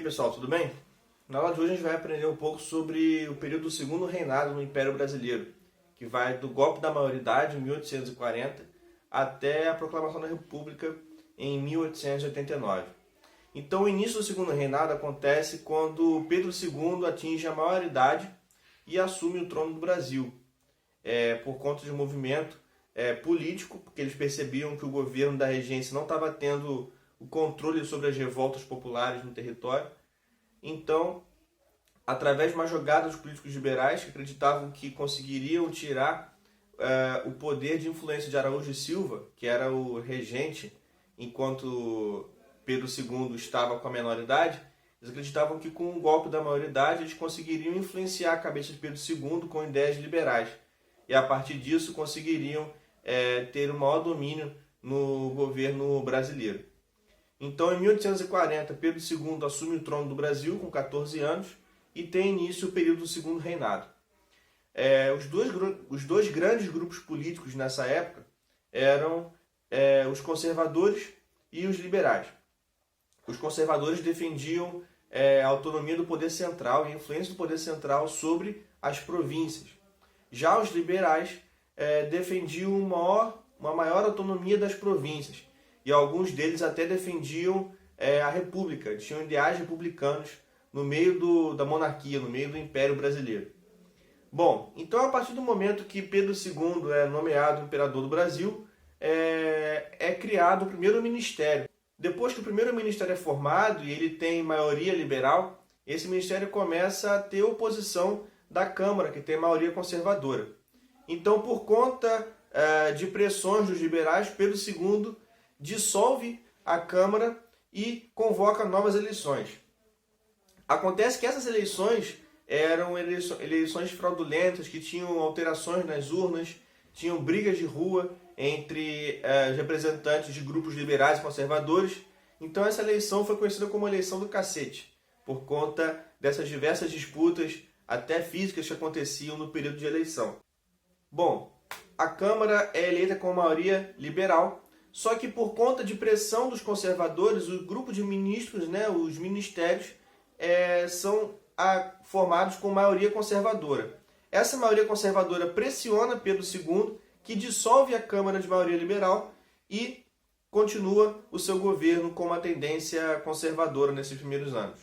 pessoal, tudo bem? Na aula de hoje a gente vai aprender um pouco sobre o período do Segundo Reinado no Império Brasileiro, que vai do golpe da maioridade em 1840 até a proclamação da República em 1889. Então o início do Segundo Reinado acontece quando Pedro II atinge a maioridade e assume o trono do Brasil, por conta de um movimento político, porque eles percebiam que o governo da regência não estava tendo o controle sobre as revoltas populares no território. Então, através de uma jogada dos políticos liberais que acreditavam que conseguiriam tirar o poder de influência de Araújo e Silva, que era o regente enquanto Pedro II estava com a menoridade, eles acreditavam que com o golpe da maioridade eles conseguiriam influenciar a cabeça de Pedro II com ideias liberais. E a partir disso conseguiriam ter um maior domínio no governo brasileiro. Então, em 1840, Pedro II assume o trono do Brasil com 14 anos e tem início o período do Segundo Reinado. Os dois grandes grupos políticos nessa época eram os conservadores e os liberais. Os conservadores defendiam a autonomia do poder central e a influência do poder central sobre as províncias. Já os liberais defendiam uma maior autonomia das províncias. E alguns deles até defendiam a república, tinham ideais republicanos no meio da monarquia, no meio do Império Brasileiro. Bom, então a partir do momento que Pedro II é nomeado imperador do Brasil, é criado o primeiro ministério. Depois que o primeiro ministério é formado e ele tem maioria liberal, esse ministério começa a ter oposição da Câmara, que tem maioria conservadora. Então, por conta de pressões dos liberais, Pedro II dissolve a Câmara e convoca novas eleições. Acontece que essas eleições eram eleições fraudulentas, que tinham alterações nas urnas, tinham brigas de rua entre os representantes de grupos liberais e conservadores. Então essa eleição foi conhecida como a eleição do cacete, por conta dessas diversas disputas, até físicas, que aconteciam no período de eleição. Bom, a Câmara é eleita com maioria liberal, só que por conta de pressão dos conservadores, o grupo de ministros, os ministérios, são formados com maioria conservadora. Essa maioria conservadora pressiona Pedro II, que dissolve a Câmara de maioria liberal e continua o seu governo com uma tendência conservadora nesses primeiros anos.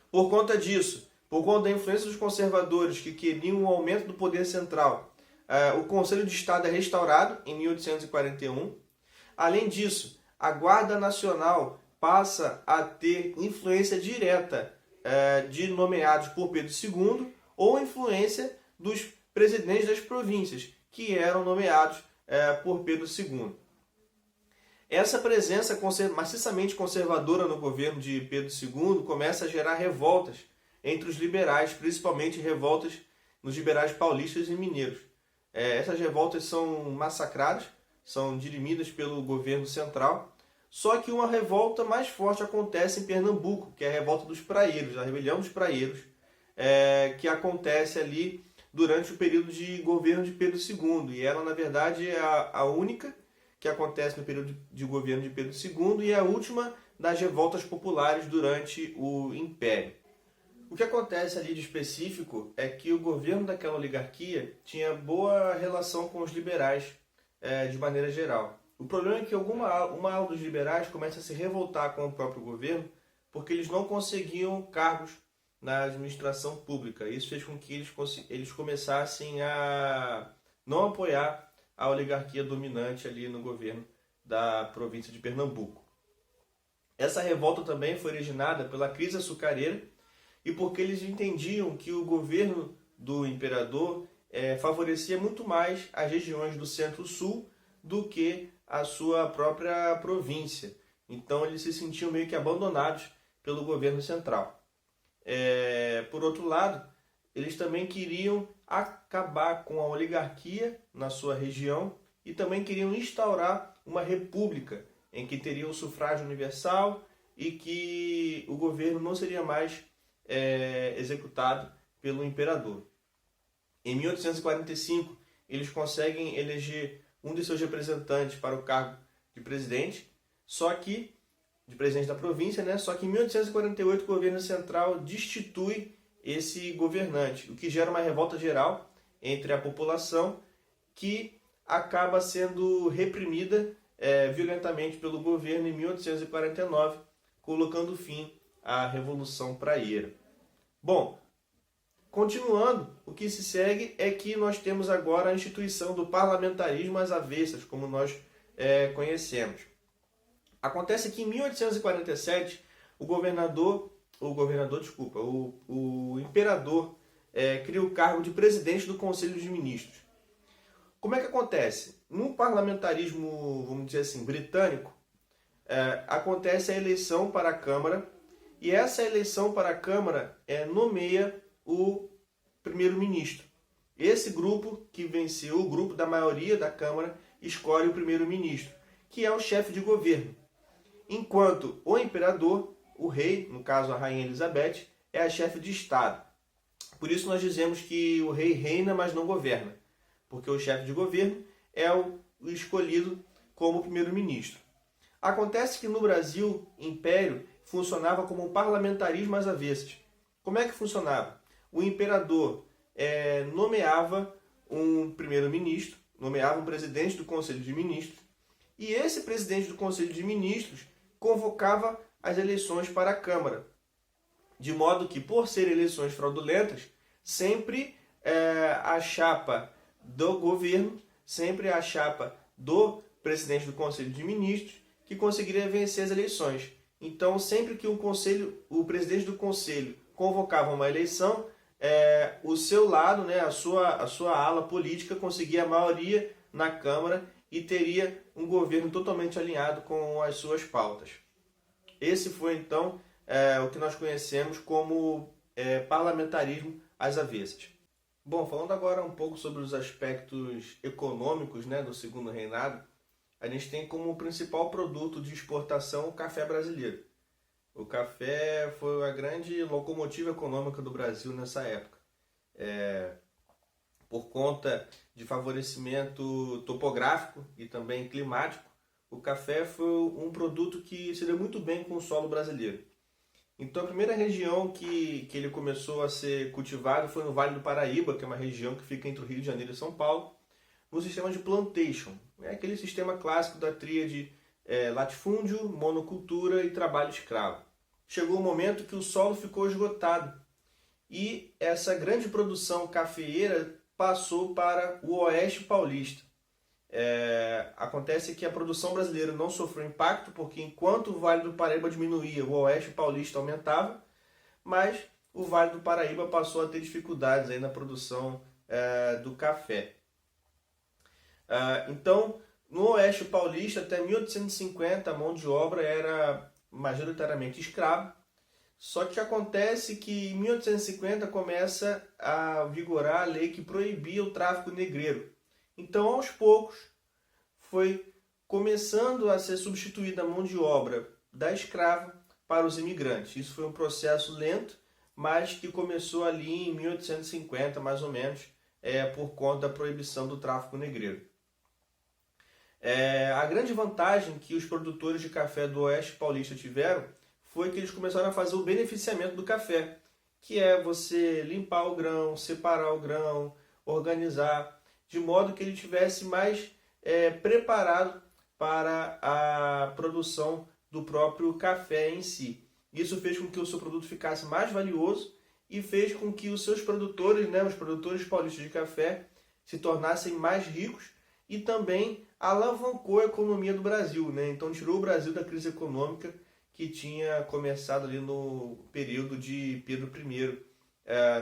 Por conta disso, por conta da influência dos conservadores que queriam um aumento do poder central, o Conselho de Estado é restaurado em 1841. Além disso, a Guarda Nacional passa a ter influência direta de nomeados por Pedro II ou influência dos presidentes das províncias, que eram nomeados por Pedro II. Essa presença maciçamente conservadora no governo de Pedro II começa a gerar revoltas entre os liberais, principalmente revoltas nos liberais paulistas e mineiros. Essas revoltas são massacradas, são dirimidas pelo governo central, só que uma revolta mais forte acontece em Pernambuco, que é a revolta dos praeiros, a rebelião dos praeiros, que acontece ali durante o período de governo de Pedro II. E ela, na verdade, é a única que acontece no período de governo de Pedro II e é a última das revoltas populares durante o Império. O que acontece ali de específico é que o governo daquela oligarquia tinha boa relação com os liberais, de maneira geral. O problema é que uma ala dos liberais começa a se revoltar com o próprio governo porque eles não conseguiam cargos na administração pública. Isso fez com que eles começassem a não apoiar a oligarquia dominante ali no governo da província de Pernambuco. Essa revolta também foi originada pela crise açucareira e porque eles entendiam que o governo do imperador favorecia muito mais as regiões do centro-sul do que a sua própria província. Então eles se sentiam meio que abandonados pelo governo central. Por outro lado, eles também queriam acabar com a oligarquia na sua região e também queriam instaurar uma república em que teria o sufrágio universal e que o governo não seria mais executado pelo imperador. Em 1845, eles conseguem eleger um de seus representantes para o cargo de presidente, só que de presidente da província, né? Só que em 1848 o governo central destitui esse governante, o que gera uma revolta geral entre a população que acaba sendo reprimida violentamente pelo governo em 1849, colocando fim à Revolução Praieira. Bom, continuando, o que se segue é que nós temos agora a instituição do parlamentarismo às avessas, como nós conhecemos. Acontece que em 1847 o imperador cria o cargo de presidente do Conselho de Ministros. Como é que acontece? No parlamentarismo, vamos dizer assim, britânico, acontece a eleição para a Câmara, e essa eleição para a Câmara nomeia o primeiro-ministro. Esse grupo que venceu, o grupo da maioria da Câmara, escolhe o primeiro-ministro, que é o chefe de governo. Enquanto o imperador, o rei, no caso a rainha Elizabeth, é a chefe de Estado. Por isso nós dizemos que o rei reina, mas não governa, porque o chefe de governo é o escolhido como primeiro-ministro. Acontece que no Brasil, Império funcionava como um parlamentarismo às avessas. Como é que funcionava? O imperador nomeava um primeiro-ministro, nomeava um presidente do Conselho de Ministros, e esse presidente do Conselho de Ministros convocava as eleições para a Câmara. De modo que, por serem eleições fraudulentas, sempre a chapa do governo, sempre a chapa do presidente do Conselho de Ministros, que conseguiria vencer as eleições. Então, sempre que o presidente do Conselho convocava uma eleição, o seu lado, né, a sua ala política, conseguia a maioria na Câmara e teria um governo totalmente alinhado com as suas pautas. Esse foi, então, o que nós conhecemos como parlamentarismo às avessas. Bom, falando agora um pouco sobre os aspectos econômicos, né, do Segundo Reinado, a gente tem como principal produto de exportação o café brasileiro. O café foi a grande locomotiva econômica do Brasil nessa época. Por conta de favorecimento topográfico e também climático, o café foi um produto que se deu muito bem com o solo brasileiro. Então a primeira região que ele começou a ser cultivado foi no Vale do Paraíba, que é uma região que fica entre o Rio de Janeiro e São Paulo, no sistema de plantation. É aquele sistema clássico da tríade latifúndio, monocultura e trabalho escravo. Chegou o momento que o solo ficou esgotado e essa grande produção cafeeira passou para o Oeste Paulista. Acontece que a produção brasileira não sofreu impacto, porque enquanto o Vale do Paraíba diminuía, o Oeste Paulista aumentava, mas o Vale do Paraíba passou a ter dificuldades aí na produção do café. Então, no Oeste Paulista, até 1850, a mão de obra era majoritariamente escrava, só que acontece que em 1850 começa a vigorar a lei que proibia o tráfico negreiro. Então, aos poucos, foi começando a ser substituída a mão de obra da escrava para os imigrantes. Isso foi um processo lento, mas que começou ali em 1850, mais ou menos, por conta da proibição do tráfico negreiro. A grande vantagem que os produtores de café do Oeste Paulista tiveram foi que eles começaram a fazer o beneficiamento do café, que é você limpar o grão, separar o grão, organizar, de modo que ele estivesse mais preparado para a produção do próprio café em si. Isso fez com que o seu produto ficasse mais valioso e fez com que os seus produtores, né, os produtores paulistas de café, se tornassem mais ricos e também alavancou a economia do Brasil, né? Então tirou o Brasil da crise econômica que tinha começado ali no período de Pedro I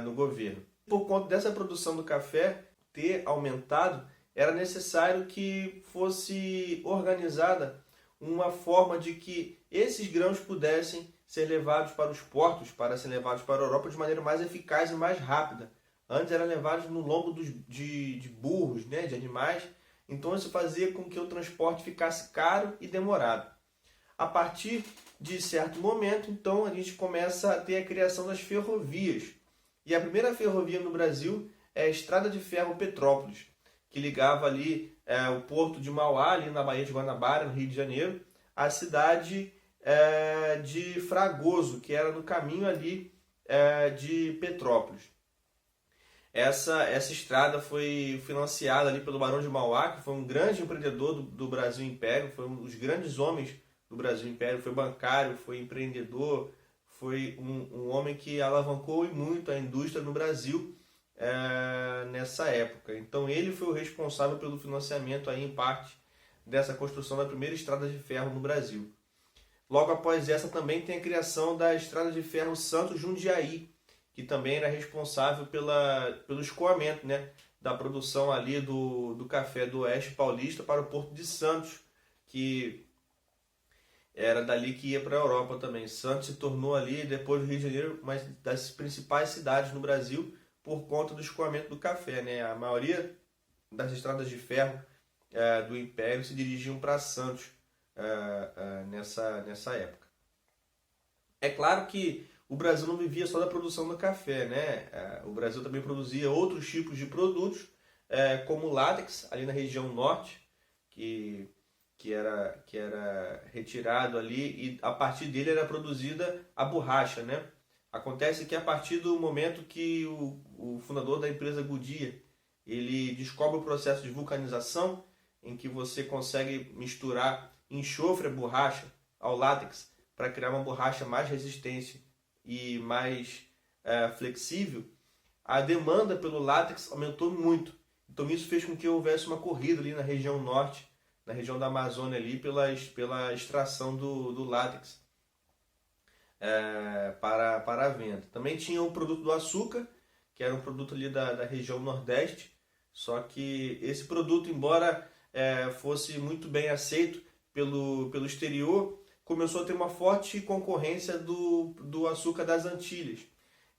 no governo. Por conta dessa produção do café ter aumentado, era necessário que fosse organizada uma forma de que esses grãos pudessem ser levados para os portos, para serem levados para a Europa de maneira mais eficaz e mais rápida. Antes eram levados no lombo de burros, né, de animais. Então isso fazia com que o transporte ficasse caro e demorado. A partir de certo momento, então, a gente começa a ter a criação das ferrovias. E a primeira ferrovia no Brasil é a Estrada de Ferro Petrópolis, que ligava ali o porto de Mauá, ali na Baía de Guanabara, no Rio de Janeiro, à cidade de Fragoso, que era no caminho ali de Petrópolis. Essa estrada foi financiada ali pelo Barão de Mauá, que foi um grande empreendedor do Brasil Império, foi um dos grandes homens do Brasil Império, foi bancário, foi empreendedor, foi um homem que alavancou muito a indústria no Brasil nessa época. Então ele foi o responsável pelo financiamento aí, em parte, dessa construção da primeira estrada de ferro no Brasil. Logo após essa também tem a criação da estrada de ferro Santos-Jundiaí, que também era responsável pelo escoamento, né, da produção ali do café do Oeste Paulista para o Porto de Santos, que era dali que ia para a Europa também. Santos se tornou ali, depois do Rio de Janeiro, uma das principais cidades no Brasil por conta do escoamento do café, né? A maioria das estradas de ferro do Império se dirigiam para Santos nessa época. É claro que o Brasil não vivia só da produção do café, né? O Brasil também produzia outros tipos de produtos, como o látex, ali na região norte, que era retirado ali, e a partir dele era produzida a borracha, né? Acontece que a partir do momento que o fundador da empresa Goodyear, ele descobre o processo de vulcanização, em que você consegue misturar enxofre, borracha, ao látex, para criar uma borracha mais resistente e mais flexível, a demanda pelo látex aumentou muito. Então isso fez com que houvesse uma corrida ali na região norte, na região da Amazônia ali, pela extração do látex para a venda. Também tinha o produto do açúcar, que era um produto ali da região nordeste, só que esse produto, embora fosse muito bem aceito pelo exterior, começou a ter uma forte concorrência do açúcar das Antilhas.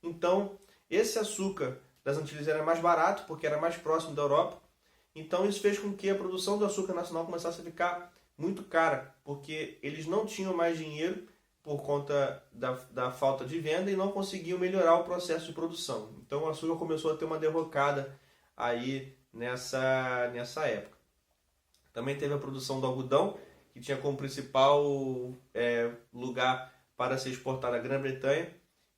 Então, esse açúcar das Antilhas era mais barato, porque era mais próximo da Europa. Então, isso fez com que a produção do açúcar nacional começasse a ficar muito cara, porque eles não tinham mais dinheiro por conta da falta de venda e não conseguiam melhorar o processo de produção. Então, o açúcar começou a ter uma derrocada aí nessa época. Também teve a produção do algodão, que tinha como principal lugar para ser exportado a Grã-Bretanha,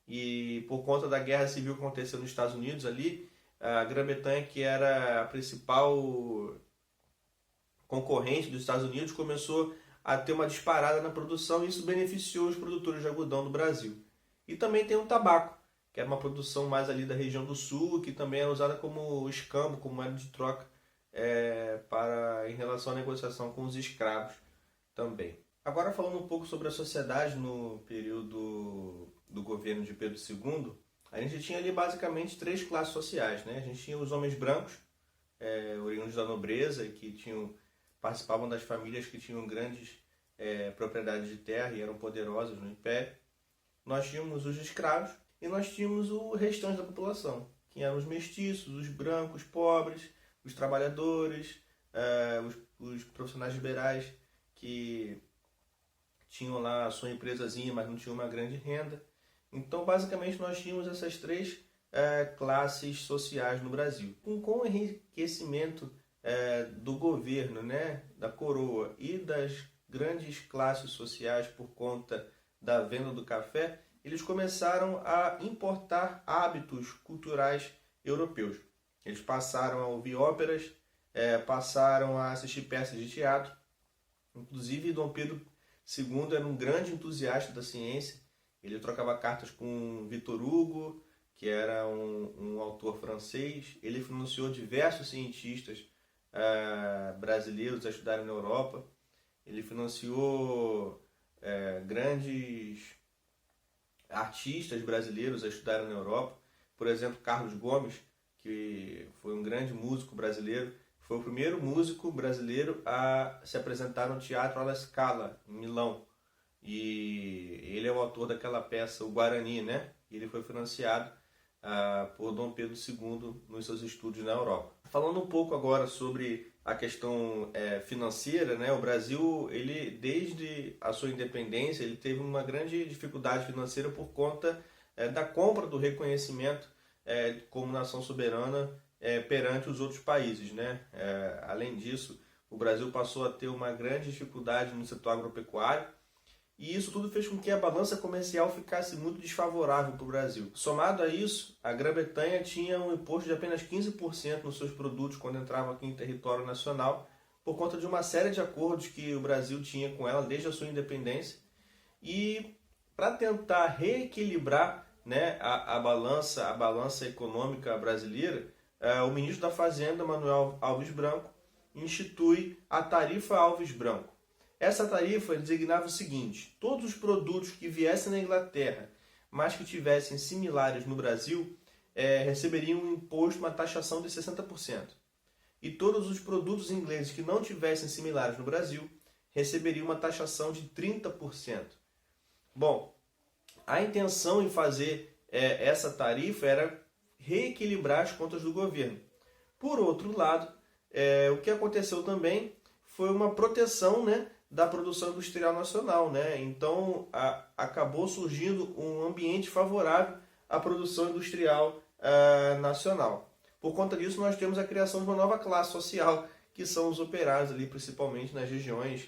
e por conta da guerra civil que aconteceu nos Estados Unidos ali, a Grã-Bretanha, que era a principal concorrente dos Estados Unidos, começou a ter uma disparada na produção, e isso beneficiou os produtores de algodão do Brasil. E também tem o tabaco, que era uma produção mais ali da região do sul, que também era usada como escambo, como moeda de troca em relação à negociação com os escravos também. Agora, falando um pouco sobre a sociedade no período do governo de Pedro II, a gente tinha ali basicamente três classes sociais, né? A gente tinha os homens brancos, oriundos da nobreza, e que participavam das famílias que tinham grandes propriedades de terra e eram poderosos no Império. Nós tínhamos os escravos e nós tínhamos o restante da população, que eram os mestiços, os brancos, pobres, os trabalhadores, os profissionais liberais que tinham lá a sua empresazinha, mas não tinham uma grande renda. Então, basicamente, nós tínhamos essas três classes sociais no Brasil. Com o enriquecimento do governo, né, da coroa e das grandes classes sociais por conta da venda do café, eles começaram a importar hábitos culturais europeus. Eles passaram a ouvir óperas, passaram a assistir peças de teatro. Inclusive, Dom Pedro II era um grande entusiasta da ciência. Ele trocava cartas com Victor Hugo, que era um autor francês. Ele financiou diversos cientistas brasileiros a estudarem na Europa. Ele financiou grandes artistas brasileiros a estudarem na Europa. Por exemplo, Carlos Gomes, que foi um grande músico brasileiro, foi o primeiro músico brasileiro a se apresentar no Teatro alla Scala, em Milão. E ele é o autor daquela peça, o Guarani, né? E ele foi financiado por Dom Pedro II nos seus estudos na Europa. Falando um pouco agora sobre a questão financeira, né? O Brasil, ele, desde a sua independência, ele teve uma grande dificuldade financeira por conta da compra do reconhecimento como nação soberana perante os outros países, né? Além disso, o Brasil passou a ter uma grande dificuldade no setor agropecuário, e isso tudo fez com que a balança comercial ficasse muito desfavorável para o Brasil. Somado a isso, a Grã-Bretanha tinha um imposto de apenas 15% nos seus produtos quando entravam aqui em território nacional, por conta de uma série de acordos que o Brasil tinha com ela desde a sua independência. E para tentar reequilibrar, né, a balança econômica brasileira, o ministro da Fazenda, Manuel Alves Branco, institui a Tarifa Alves Branco. Essa tarifa designava o seguinte: todos os produtos que viessem da Inglaterra, mas que tivessem similares no Brasil, receberiam um imposto, uma taxação de 60%. E todos os produtos ingleses que não tivessem similares no Brasil, receberiam uma taxação de 30%. Bom, a intenção em fazer essa tarifa era reequilibrar as contas do governo. Por outro lado, o que aconteceu também foi uma proteção, né, da produção industrial nacional, né? Então acabou surgindo um ambiente favorável à produção industrial nacional. Por conta disso, nós temos a criação de uma nova classe social, que são os operários ali, principalmente nas regiões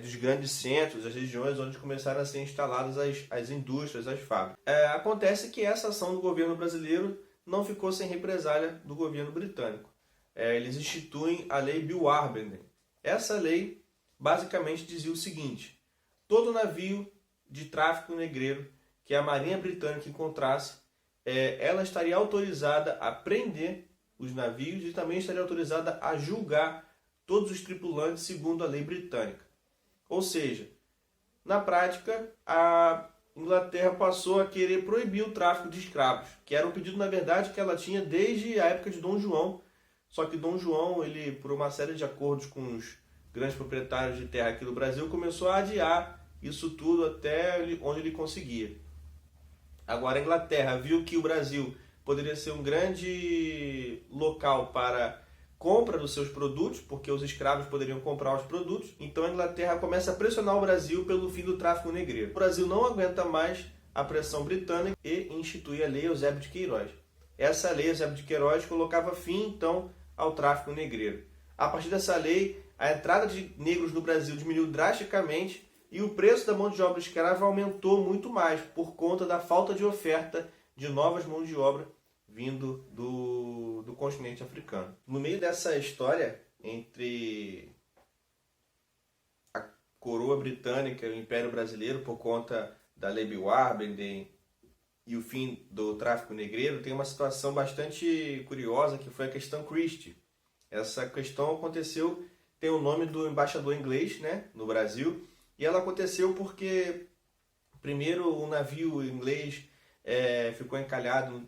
dos grandes centros, as regiões onde começaram a ser instaladas as indústrias, as fábricas. Acontece que essa ação do governo brasileiro não ficou sem represália do governo britânico. Eles instituem a Lei Bill-Warben. Essa lei basicamente dizia o seguinte: todo navio de tráfico negreiro que a Marinha Britânica encontrasse, ela estaria autorizada a prender os navios e também estaria autorizada a julgar todos os tripulantes segundo a lei britânica. Ou seja, na prática, a Inglaterra passou a querer proibir o tráfico de escravos, que era um pedido, na verdade, que ela tinha desde a época de Dom João. Só que Dom João, ele, por uma série de acordos com os grandes proprietários de terra aqui do Brasil, começou a adiar isso tudo até onde ele conseguia. Agora a Inglaterra viu que o Brasil poderia ser um grande local para compra dos seus produtos, porque os escravos poderiam comprar os produtos. Então a Inglaterra começa a pressionar o Brasil pelo fim do tráfico negreiro. O Brasil não aguenta mais a pressão britânica e institui a Lei Eusébio de Queiroz. Essa lei Eusébio de Queiroz colocava fim, então, ao tráfico negreiro. A partir dessa lei, a entrada de negros no Brasil diminuiu drasticamente e o preço da mão de obra escrava aumentou muito mais por conta da falta de oferta de novas mãos de obra vindo do continente africano. No meio dessa história entre a coroa britânica e o Império Brasileiro, por conta da Lei Bill-Warben e o fim do tráfico negreiro, tem uma situação bastante curiosa, que foi a questão Christie. Essa questão aconteceu, tem o nome do embaixador inglês, né, no Brasil, e ela aconteceu porque, primeiro, um navio inglês ficou encalhado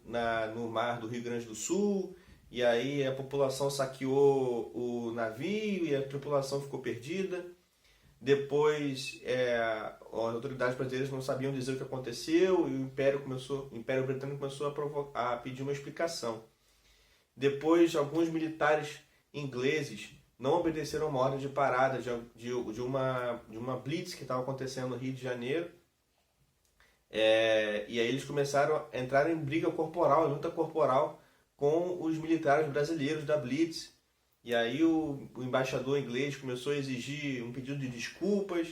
no mar do Rio Grande do Sul, e aí a população saqueou o navio e a tripulação ficou perdida. Depois, as autoridades brasileiras não sabiam dizer o que aconteceu e o Império Britânico começou a pedir uma explicação. Depois, alguns militares ingleses não obedeceram uma ordem de parada de uma blitz que estava acontecendo no Rio de Janeiro. E aí eles começaram a entrar em briga corporal, em luta corporal com os militares brasileiros da blitz. E aí o embaixador inglês começou a exigir um pedido de desculpas,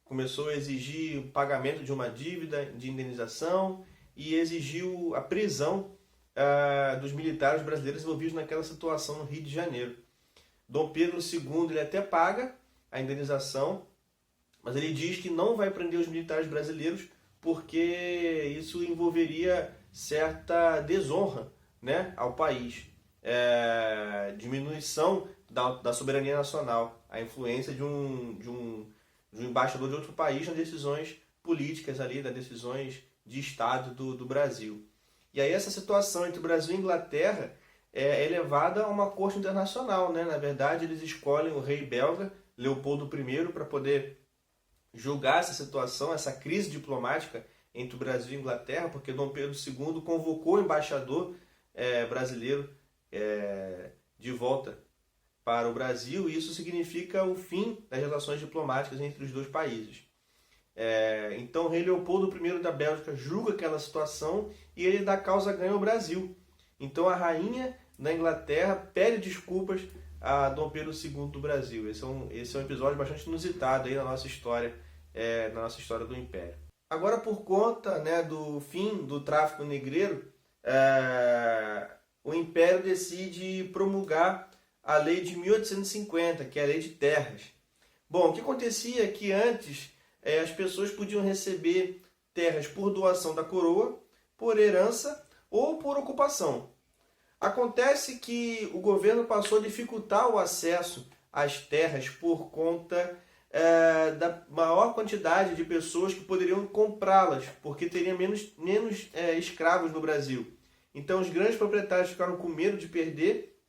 começou a exigir o pagamento de uma dívida de indenização e exigiu a prisão dos militares brasileiros envolvidos naquela situação no Rio de Janeiro. Dom Pedro II ele até paga a indenização, mas ele diz que não vai prender os militares brasileiros porque isso envolveria certa desonra, né, ao país. Diminuição da soberania nacional, a influência de um embaixador de outro país nas decisões políticas ali, das decisões de Estado do Brasil. E aí essa situação entre Brasil e Inglaterra é levada a uma corte internacional, né? Na verdade, eles escolhem o rei belga, Leopoldo I, para poder julgar essa situação, essa crise diplomática entre o Brasil e a Inglaterra, porque Dom Pedro II convocou o embaixador brasileiro de volta para o Brasil, e isso significa o fim das relações diplomáticas entre os dois países. Então o rei Leopoldo I da Bélgica julga aquela situação e ele dá causa ganha ao Brasil. Então a rainha da Inglaterra pede desculpas a Dom Pedro II do Brasil. Esse é um episódio bastante inusitado aí na nossa história na nossa história do Império. Agora, por conta, né, do fim do tráfico negreiro, o Império decide promulgar a Lei de 1850, que é a Lei de Terras. Bom, o que acontecia é que antes as pessoas podiam receber terras por doação da coroa, por herança ou por ocupação. Acontece que o governo passou a dificultar o acesso às terras por conta da maior quantidade de pessoas que poderiam comprá-las, porque teria menos escravos no Brasil. Então os grandes proprietários ficaram com medo de perder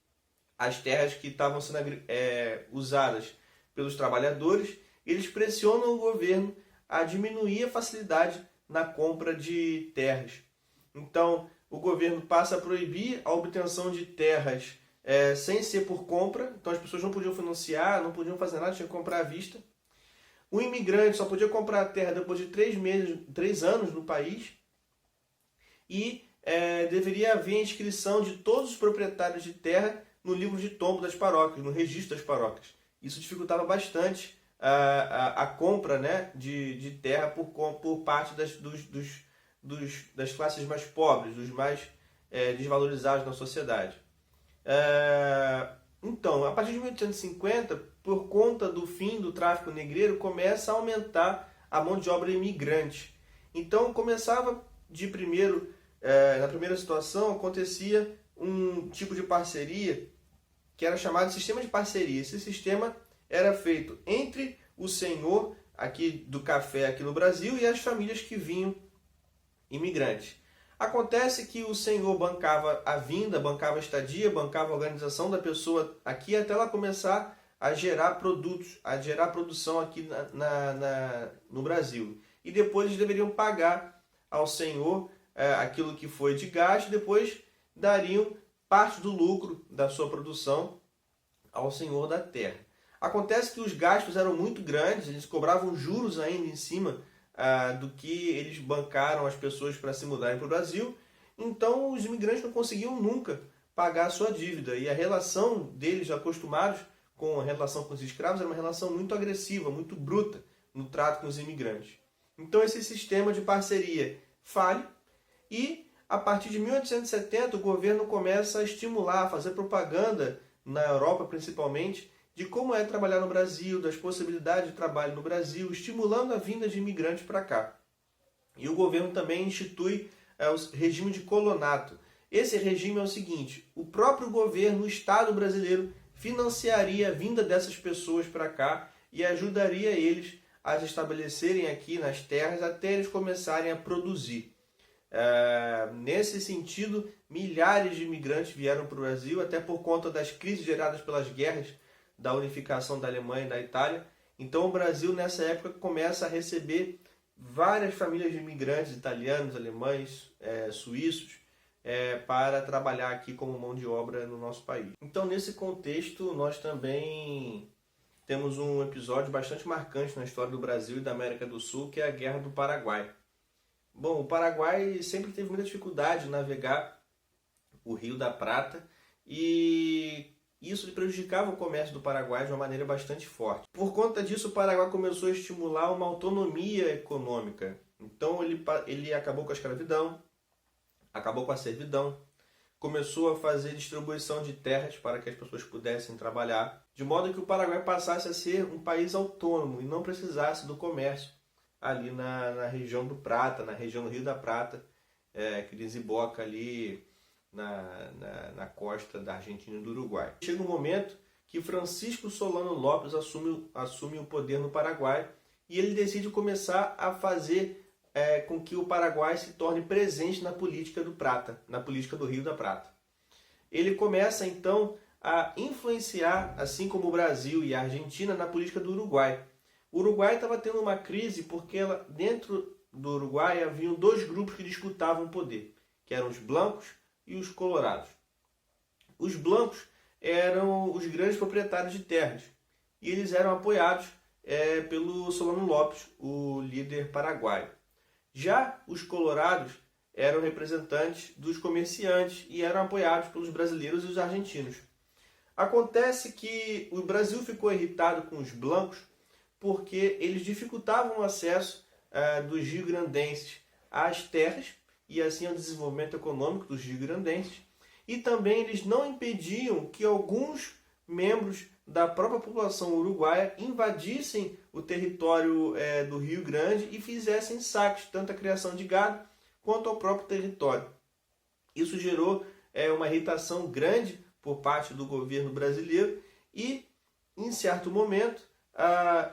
as terras que estavam sendo usadas pelos trabalhadores. Eles pressionam o governo a diminuir a facilidade na compra de terras. Então o governo passa a proibir a obtenção de terras sem ser por compra. Então as pessoas não podiam financiar, não podiam fazer nada, tinham que comprar à vista. O imigrante só podia comprar a terra depois de 3 anos no país. E deveria haver inscrição de todos os proprietários de terra no livro de tombo das paróquias, no registro das paróquias. Isso dificultava bastante a compra, né, de terra por parte das classes mais pobres, dos mais desvalorizados na sociedade. Então, a partir de 1850, por conta do fim do tráfico negreiro, começa a aumentar a mão de obra imigrante. Então, começava na primeira situação, acontecia um tipo de parceria que era chamado de sistema de parceria. Esse sistema era feito entre o senhor aqui do café aqui no Brasil e as famílias que vinham imigrantes. Acontece que o senhor bancava a vinda, bancava a estadia, bancava a organização da pessoa aqui até ela começar a gerar produtos, a gerar produção aqui no Brasil. E depois eles deveriam pagar ao senhor aquilo que foi de gasto, depois dariam parte do lucro da sua produção ao senhor da terra. Acontece que os gastos eram muito grandes, eles cobravam juros ainda em cima do que eles bancaram as pessoas para se mudarem para o Brasil. Então os imigrantes não conseguiam nunca pagar a sua dívida. E a relação deles, acostumados com a relação com os escravos, era uma relação muito agressiva, muito bruta no trato com os imigrantes. Então esse sistema de parceria falha e a partir de 1870 o governo começa a estimular, a fazer propaganda na Europa principalmente, de como é trabalhar no Brasil, das possibilidades de trabalho no Brasil, estimulando a vinda de imigrantes para cá. E o governo também institui o regime de colonato. Esse regime é o seguinte: o próprio governo, o Estado brasileiro, financiaria a vinda dessas pessoas para cá e ajudaria eles a se estabelecerem aqui nas terras até eles começarem a produzir. Nesse sentido, milhares de imigrantes vieram para o Brasil, até por conta das crises geradas pelas guerras da unificação da Alemanha e da Itália. Então o Brasil nessa época começa a receber várias famílias de imigrantes italianos, alemães, suíços, para trabalhar aqui como mão de obra no nosso país. Então nesse contexto nós também temos um episódio bastante marcante na história do Brasil e da América do Sul, que é a Guerra do Paraguai. Bom, o Paraguai sempre teve muita dificuldade de navegar o Rio da Prata e isso prejudicava o comércio do Paraguai de uma maneira bastante forte. Por conta disso, o Paraguai começou a estimular uma autonomia econômica. Então ele acabou com a escravidão, acabou com a servidão, começou a fazer distribuição de terras para que as pessoas pudessem trabalhar, de modo que o Paraguai passasse a ser um país autônomo e não precisasse do comércio ali na região do Prata, na região do Rio da Prata, que desemboca ali na costa da Argentina e do Uruguai. Chega um momento que Francisco Solano Lopes assume o poder no Paraguai e ele decide começar a fazer com que o Paraguai se torne presente na política do Prata, na política do Rio da Prata. Ele começa então a influenciar, assim como o Brasil e a Argentina, na política do Uruguai. O Uruguai estava tendo uma crise porque dentro do Uruguai haviam dois grupos que disputavam o poder, que eram os blancos e os colorados. Os blancos eram os grandes proprietários de terras e eles eram apoiados pelo Solano Lopes, o líder paraguaio. Já os colorados eram representantes dos comerciantes e eram apoiados pelos brasileiros e os argentinos. Acontece que o Brasil ficou irritado com os blancos porque eles dificultavam o acesso dos rio-grandenses às terras e assim ao desenvolvimento econômico dos rio-grandenses. E também eles não impediam que alguns membros da própria população uruguaia invadissem o território do Rio Grande e fizessem saques, tanto a criação de gado quanto ao próprio território. Isso gerou uma irritação grande por parte do governo brasileiro e, em certo momento,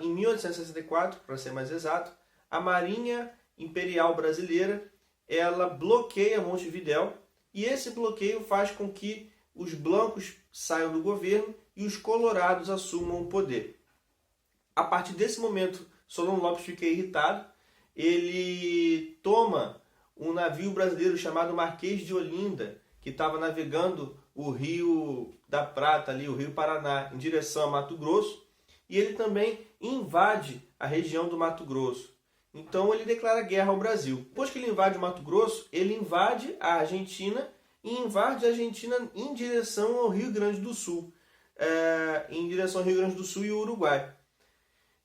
em 1864, para ser mais exato, a Marinha Imperial Brasileira ela bloqueia Montevidéu e esse bloqueio faz com que os blancos saiam do governo e os colorados assumam o poder. A partir desse momento, Solon Lopes fica irritado, ele toma um navio brasileiro chamado Marquês de Olinda, que estava navegando o Rio da Prata, ali, o Rio Paraná, em direção a Mato Grosso, e ele também invade a região do Mato Grosso. Então ele declara guerra ao Brasil. Depois que ele invade o Mato Grosso, ele invade a Argentina e invade a Argentina em direção ao Rio Grande do Sul, em direção ao Rio Grande do Sul e o Uruguai.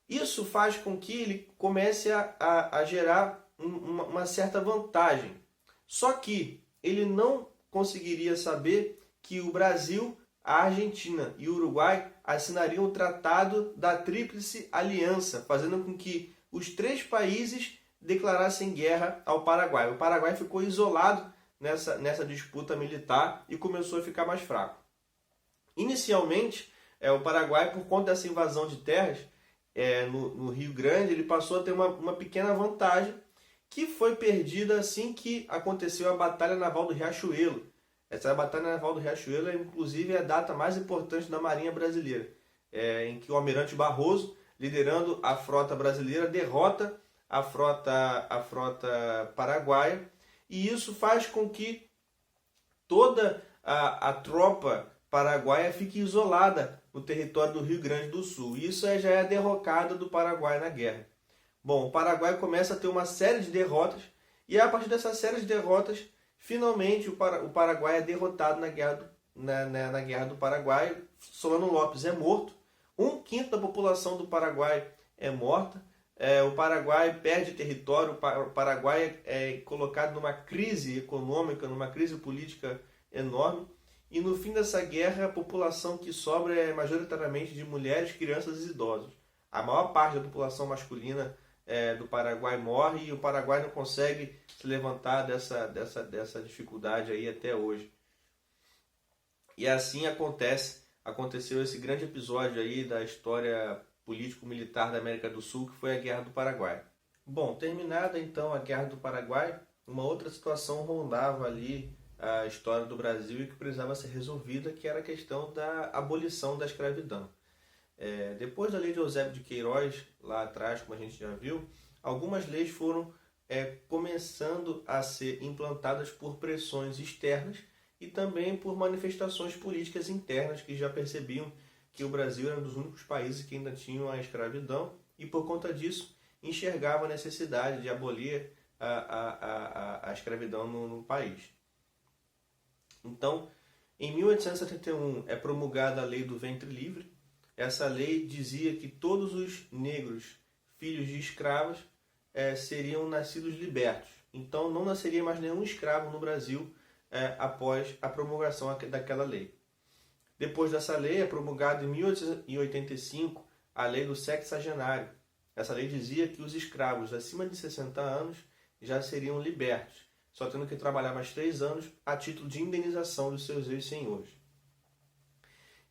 Isso faz com que ele comece a gerar uma certa vantagem. Só que ele não conseguiria saber que o Brasil, a Argentina e o Uruguai assinariam o Tratado da Tríplice Aliança, fazendo com que os três países declarassem guerra ao Paraguai. O Paraguai ficou isolado nessa disputa militar e começou a ficar mais fraco. Inicialmente, o Paraguai, por conta dessa invasão de terras no Rio Grande, ele passou a ter uma pequena vantagem que foi perdida assim que aconteceu a Batalha Naval do Riachuelo. Essa Batalha Naval do Riachuelo é, inclusive, a data mais importante da Marinha Brasileira, em que o almirante Barroso, liderando a frota brasileira, derrota a frota paraguaia, e isso faz com que toda a tropa paraguaia fique isolada no território do Rio Grande do Sul. Isso já é a derrocada do Paraguai na guerra. Bom, o Paraguai começa a ter uma série de derrotas, e a partir dessa série de derrotas, finalmente o Paraguai é derrotado na guerra do Paraguai. Solano Lopes é morto, 1/5 da população do Paraguai é morta, o Paraguai perde território, o Paraguai é colocado numa crise econômica, numa crise política enorme, e no fim dessa guerra a população que sobra é majoritariamente de mulheres, crianças e idosos. A maior parte da população masculina do Paraguai morre e o Paraguai não consegue se levantar dessa dificuldade aí até hoje. E assim aconteceu esse grande episódio aí da história político-militar da América do Sul, que foi a Guerra do Paraguai. Bom, terminada então a Guerra do Paraguai, uma outra situação rondava ali a história do Brasil e que precisava ser resolvida, que era a questão da abolição da escravidão. Depois da lei de Eusébio de Queiroz, lá atrás, como a gente já viu, algumas leis foram começando a ser implantadas por pressões externas e também por manifestações políticas internas que já percebiam que o Brasil era um dos únicos países que ainda tinham a escravidão e, por conta disso, enxergava a necessidade de abolir a escravidão no país. Então, em 1871 é promulgada a Lei do Ventre Livre. Essa lei dizia que todos os negros, filhos de escravos, seriam nascidos libertos. Então não nasceria mais nenhum escravo no Brasil após a promulgação daquela lei. Depois dessa lei é promulgada em 1885 a Lei do Sexagenário. Essa lei dizia que os escravos acima de 60 anos já seriam libertos, só tendo que trabalhar mais 3 anos a título de indenização dos seus ex-senhores.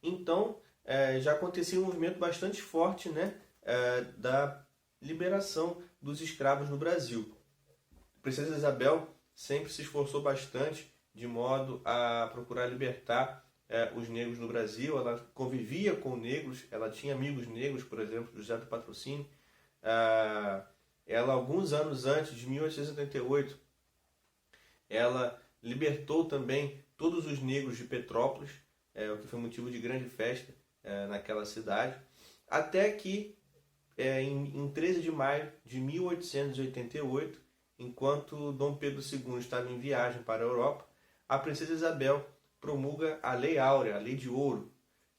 Então, já acontecia um movimento bastante forte, da liberação dos escravos no Brasil. A Princesa Isabel sempre se esforçou bastante de modo a procurar libertar os negros no Brasil. Ela convivia com negros, ela tinha amigos negros, por exemplo, José do Patrocínio. Ela, alguns anos antes, de 1878, ela libertou também todos os negros de Petrópolis, o que foi motivo de grande festa naquela cidade, até que em 13 de maio de 1888, enquanto Dom Pedro II estava em viagem para a Europa, a Princesa Isabel promulga a Lei Áurea, a Lei de Ouro,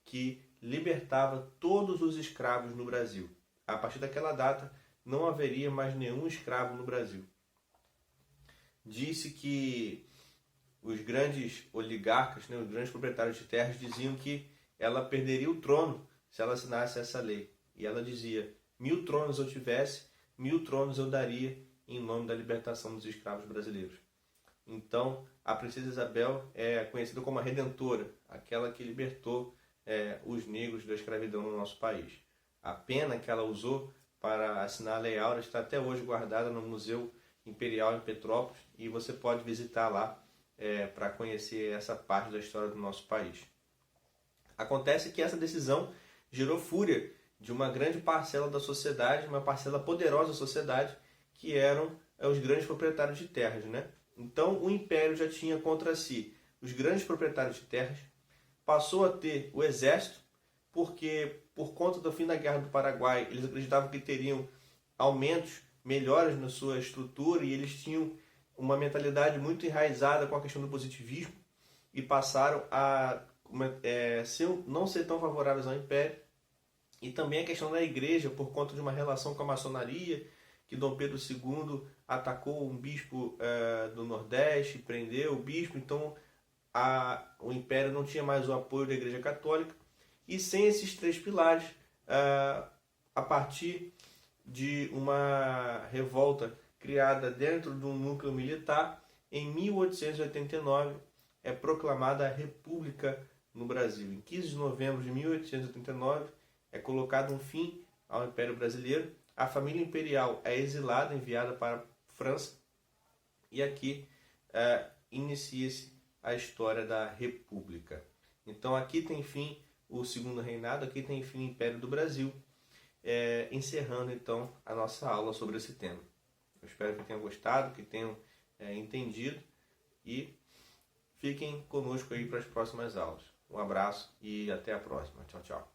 que libertava todos os escravos no Brasil. a partir daquela data, não haveria mais nenhum escravo no Brasil. Disse que os grandes oligarcas, né, os grandes proprietários de terras, diziam que ela perderia o trono se ela assinasse essa lei. E ela dizia: 1000 tronos eu tivesse, 1000 tronos eu daria em nome da libertação dos escravos brasileiros. Então, a princesa Isabel é conhecida como a Redentora, aquela que libertou os negros da escravidão no nosso país. A pena que ela usou para assinar a Lei Áurea está até hoje guardada no Museu Imperial em Petrópolis e você pode visitar lá para conhecer essa parte da história do nosso país. Acontece que essa decisão gerou fúria de uma grande parcela da sociedade, uma parcela poderosa da sociedade, que eram os grandes proprietários de terras, né? Então o Império já tinha contra si os grandes proprietários de terras, passou a ter o exército, porque por conta do fim da Guerra do Paraguai, eles acreditavam que teriam aumentos melhores na sua estrutura e eles tinham uma mentalidade muito enraizada com a questão do positivismo e passaram a não ser tão favoráveis ao Império. E também a questão da igreja, por conta de uma relação com a maçonaria, que Dom Pedro II atacou um bispo do Nordeste, prendeu o bispo, então o Império não tinha mais o apoio da Igreja Católica. E sem esses 3 pilares, a partir de uma revolta criada dentro de um núcleo militar, em 1889 é proclamada a República no Brasil. Em 15 de novembro de 1889 é colocado um fim ao Império Brasileiro. A família imperial é exilada, enviada para a França, e aqui inicia-se a história da República. Então aqui tem fim o Segundo Reinado, aqui tem fim o Império do Brasil, encerrando então a nossa aula sobre esse tema. Eu espero que tenham gostado, que tenham entendido e fiquem conosco aí para as próximas aulas. Um abraço e até a próxima. Tchau, tchau.